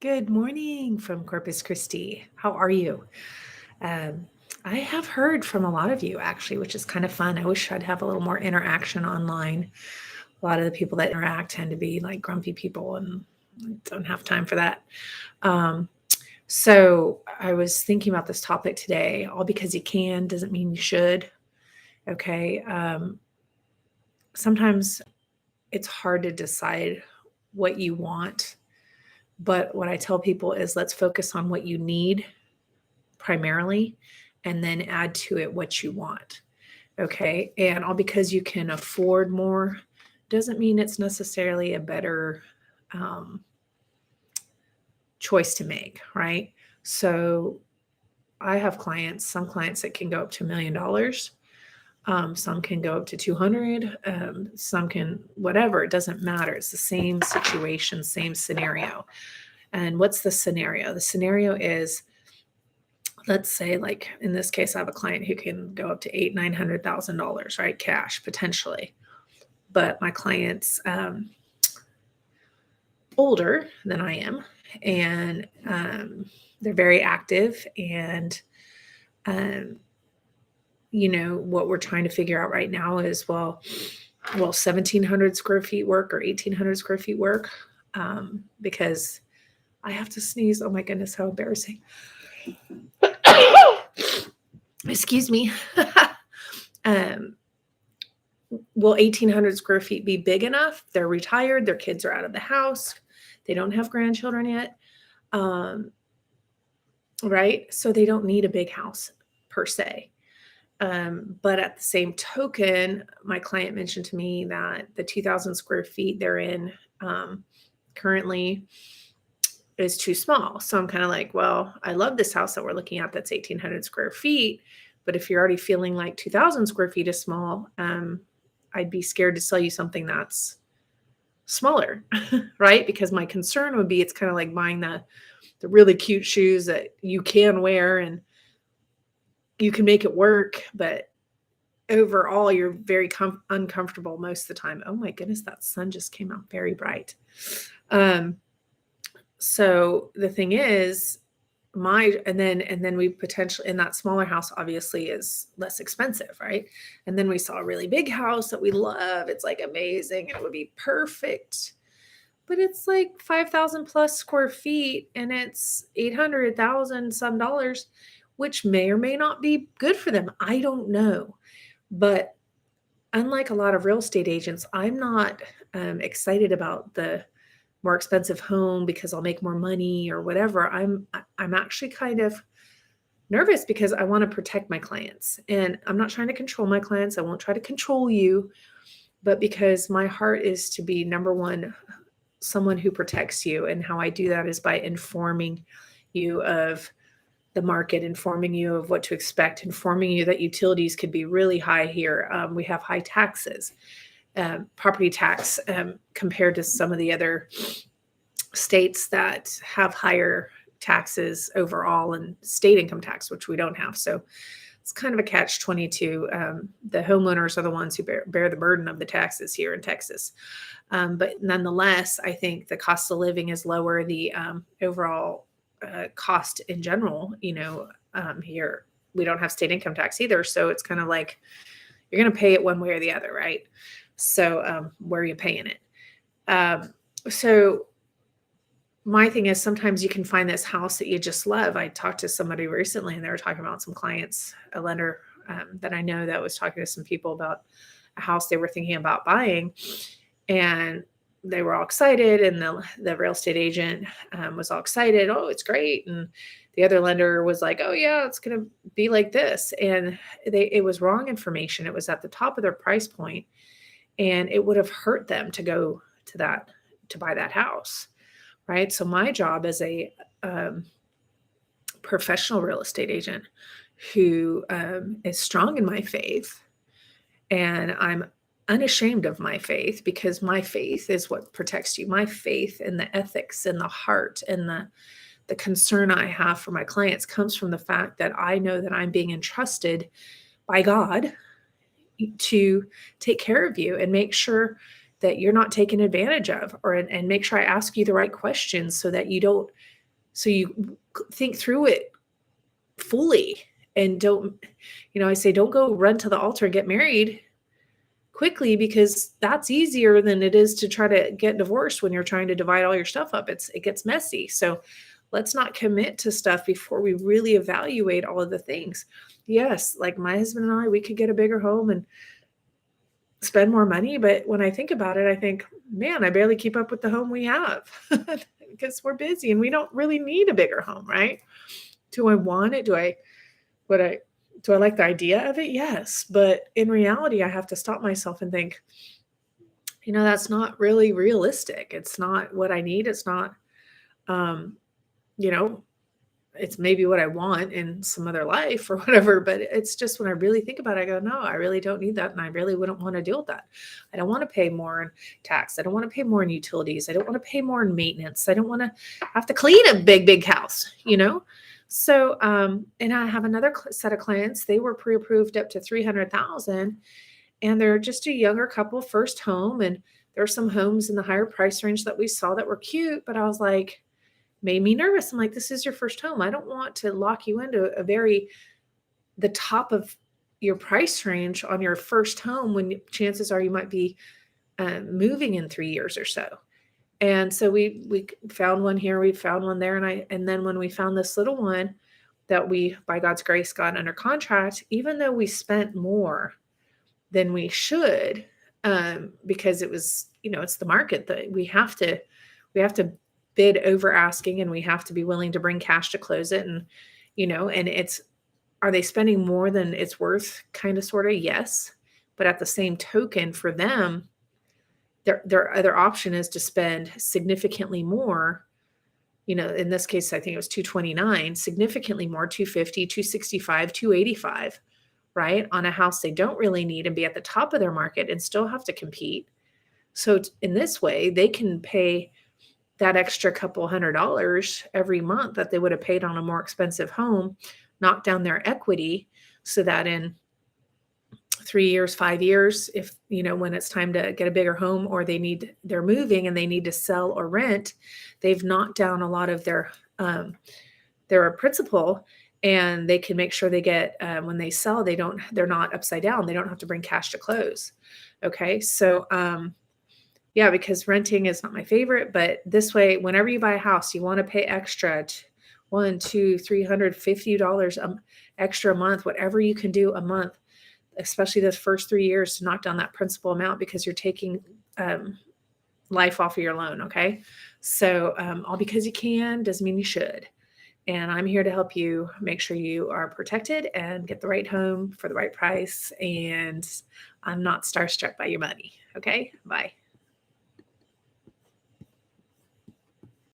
Good morning from Corpus Christi. How are you? Um, I have heard from a lot of you actually, which is kind of fun. I wish I'd have a little more interaction online. A lot of the people that interact tend to be like grumpy people, and I don't have time for that. Um, so I was thinking about this topic today. All because you can doesn't mean you should. Okay. Sometimes it's hard to decide what you want. But what I tell people is let's focus on what you need primarily, and then add to it what you want. Okay. And all because you can afford more doesn't mean it's necessarily a better um, choice to make. Right. So I have some clients that can go up to $1 million. Some can go up to 200. Some can, whatever, it doesn't matter. It's the same situation, same scenario. And what's the scenario? The scenario is, let's say, like in this case, I have a client who can go up to $900,000, right? Cash potentially. But my client's older than I am, and they're very active. And um, what we're trying to figure out right now is, well, 1,700 square feet work or 1,800 square feet work? Because I have to sneeze. Oh my goodness, how embarrassing. Excuse me. um, will 1,800 square feet be big enough? They're retired. Their kids are out of the house. They don't have grandchildren yet. Right? So they don't need a big house per se. But at the same token, my client mentioned to me that the 2,000 square feet they're in currently is too small. So I'm kind of like, well, I love this house that we're looking at that's 1,800 square feet. But if you're already feeling like 2,000 square feet is small, I'd be scared to sell you something that's smaller, right? Because my concern would be it's kind of like buying the really cute shoes that you can wear and you can make it work, but overall you're very uncomfortable most of the time. Oh my goodness, that sun just came out very bright. So the thing is, and then we potentially, in that smaller house obviously is less expensive, right? And then we saw a really big house that we love. It's like amazing. It would be perfect, but it's like 5,000 plus square feet and it's 800,000 some dollars, which may or may not be good for them. I don't know. But unlike a lot of real estate agents, I'm not excited about the more expensive home because I'll make more money or whatever. I'm actually kind of nervous because I want to protect my clients, and I'm not trying to control my clients. I won't try to control you, but because my heart is to be, number one, someone who protects you. And how I do that is by informing you of the market, informing you of what to expect, informing you that utilities could be really high here. We have high taxes, property tax, compared to some of the other states that have higher taxes overall, and state income tax, which we don't have. So it's kind of a catch-22. The homeowners are the ones who bear the burden of the taxes here in Texas. But nonetheless, I think the cost of living is lower. The overall cost in general, here we don't have state income tax either. So it's kind of like you're going to pay it one way or the other, right? So where are you paying it? So my thing is, sometimes you can find this house that you just love. I talked to somebody recently and they were talking about some clients, a lender that I know, that was talking to some people about a house they were thinking about buying, and they were all excited. And the real estate agent was all excited. Oh, it's great. And the other lender was like, oh yeah, it's going to be like this. And it was wrong information. It was at the top of their price point, and it would have hurt them to go to buy that house. Right. So my job as a professional real estate agent who is strong in my faith, and I'm unashamed of my faith, because my faith is what protects you. My faith and the ethics and the heart and the concern I have for my clients comes from the fact that I know that I'm being entrusted by God to take care of you and make sure that you're not taken advantage of, or and make sure I ask you the right questions so that you think through it fully and don't, I say don't go run to the altar and get married quickly, because that's easier than it is to try to get divorced when you're trying to divide all your stuff up. It gets messy. So let's not commit to stuff before we really evaluate all of the things. Yes, like my husband and I, we could get a bigger home and spend more money. But when I think about it, I think, man, I barely keep up with the home we have because we're busy and we don't really need a bigger home, right? Do I want it? Do I like the idea of it? Yes. But in reality, I have to stop myself and think, that's not really realistic. It's not what I need. It's not, um, you know, it's maybe what I want in some other life or whatever, but it's just when I really think about it, I go, no, I really don't need that. And I really wouldn't want to deal with that. I don't want to pay more in tax. I don't want to pay more in utilities. I don't want to pay more in maintenance. I don't want to have to clean a big house. So, and I have another set of clients, they were pre-approved up to 300,000, and they're just a younger couple, first home. And there are some homes in the higher price range that we saw that were cute, but I was like, made me nervous. I'm like, this is your first home. I don't want to lock you into the top of your price range on your first home when chances are you might be moving in 3 years or so. And so we found one here, we found one there. And then when we found this little one that we, by God's grace, got under contract, even though we spent more than we should, because it was, it's the market that we have to bid over asking, and we have to be willing to bring cash to close it. And, and are they spending more than it's worth? Kind of, sort of, yes. But at the same token, for them, their other option is to spend significantly more. In this case, I think it was 229, significantly more, 250, 265, 285, right? On a house they don't really need, and be at the top of their market and still have to compete. So in this way, they can pay that extra couple $100 every month that they would have paid on a more expensive home, knock down their equity, so that in 3 years, 5 years, if, when it's time to get a bigger home, or they're moving and they need to sell or rent, they've knocked down a lot of their principal, and they can make sure they get, when they sell, they're not upside down. They don't have to bring cash to close. Okay. So, yeah, because renting is not my favorite, but this way, whenever you buy a house, you want to pay extra, $100, $200, $350 extra a month, whatever you can do a month, especially the first 3 years, to knock down that principal amount, because you're taking life off of your loan. Okay. So all because you can doesn't mean you should. And I'm here to help you make sure you are protected and get the right home for the right price. And I'm not starstruck by your money. Okay. Bye.